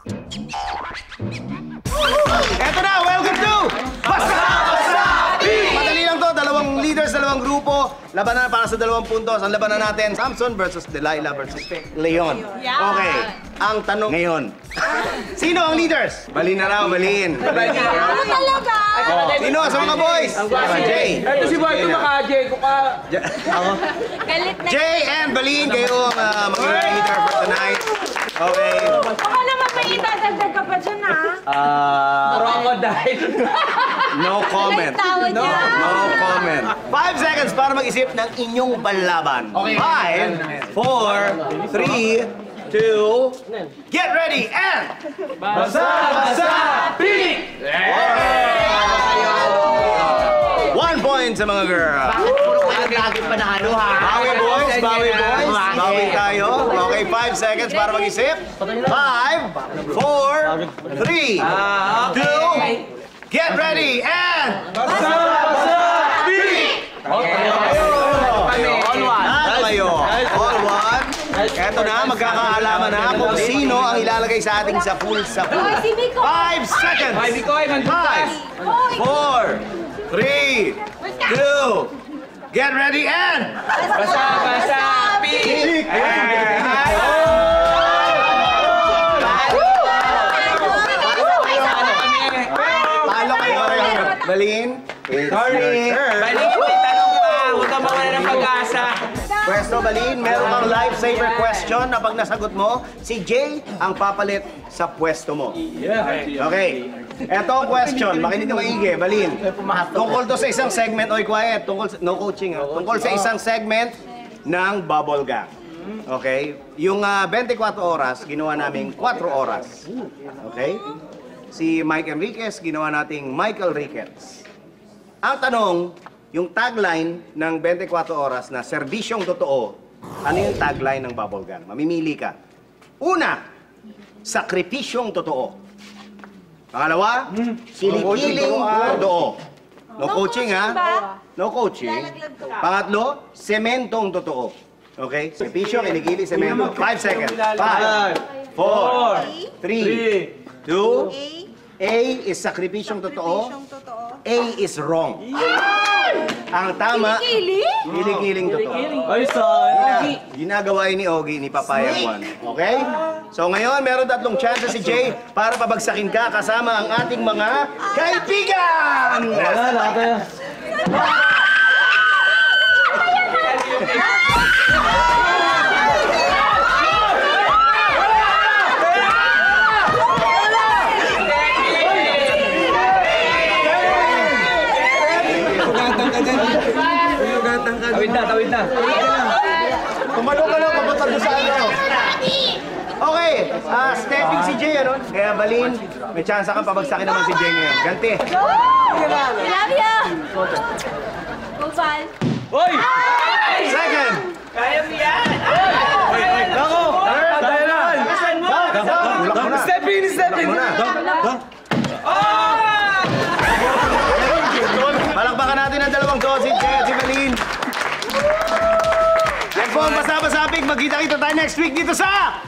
Eto na, welcome to Basta Beat! Madali lang to, dalawang leaders, dalawang grupo. Labanan para sa 2 puntos. Ang labanan natin, Samson versus Delilah versus Leon. Okay, ang tanong ngayon. Sino ang leaders? Balin na raw, Balin. Ano talaga? Sino sa mga boys? Jay. Ito si Boy, ito naka-Jay ko ka. Galit na. Jay and Balin, kayo ang magiging leader for tonight. Okay. Baka naman may idadagdag ka pa dyan, ha? Crocodile. No comment. Tawa niya. No comment. 5 seconds para mag-isip ng inyong balaban. 5, 4, 3, 2, get ready and... Basta Beat! 1 point sa mga girl. Lagi panalo ha. Bawi boys, bawi boys. Bawi tayo. Okay, 5 seconds para mag-isip. 5, 4, 3, 2, get ready and... Basta Beat! All one. Eto na, magkakaalaman na kung sino ang ilalagay sa ating sa pool sa pool. 5 seconds. 5, 4, 3, 2, get ready and... Basta Beat! Talo kayo. Balin. Sorry. Balik ko, itanong pa. Huwag ka mawala ng pag-asa. Pwesto, Balin, meron kang lifesaver question na pag nasagot mo, si Jay ang papalit sa pwesto mo. Okay. Eto ang question, makinig na maigi, Balin. Tungkol to sa isang segment, oy quiet, tungkol sa, no coaching, tungkol sa isang segment ng Bubble Gang. Okay? Yung 24 oras, ginawa namin 4 oras. Okay? Si Mike Enriquez, ginawa nating Michael Ricketts. Ang tanong, yung tagline ng 24 oras na serbisyong totoo, ano yung tagline ng Bubble Gang? Mamimili ka. Una, sakripisyong totoo. Pangalawa, kilikiling totoo. No coaching ha? No coaching. Pangatlo, sementong totoo. Okay? Sakripisyo, kilikili, semento. 5 seconds. 5, 4, 3, 2, A is sakripisyong totoo. A is wrong. Ang tama, kilikiling totoo. Ay, son. Ginagawa ni Ogie ni Papayang 1. Okay? So ngayon, meron 3 chances si Jay para pabagsakin ka kasama ang ating mga kaibigan! Wala, lahat Tawid na. Tumalo ka lang, papunta doon sa ano. Okay, stepping si Jay, ano? Kaya Balin, may chance kang pabagsakin naman si Jay ngayon. Ganti. Love you! Gopal. Hoy! Second. Kaya mo yan! Dako! Kaya naman! Ulak mo na. Step in! Ulak mo na. Palakpakan natin ang dalawang to, si Jay at si Balin. Yan po ang Basta Basta Beat. Magkita-kita tayo next week dito sa...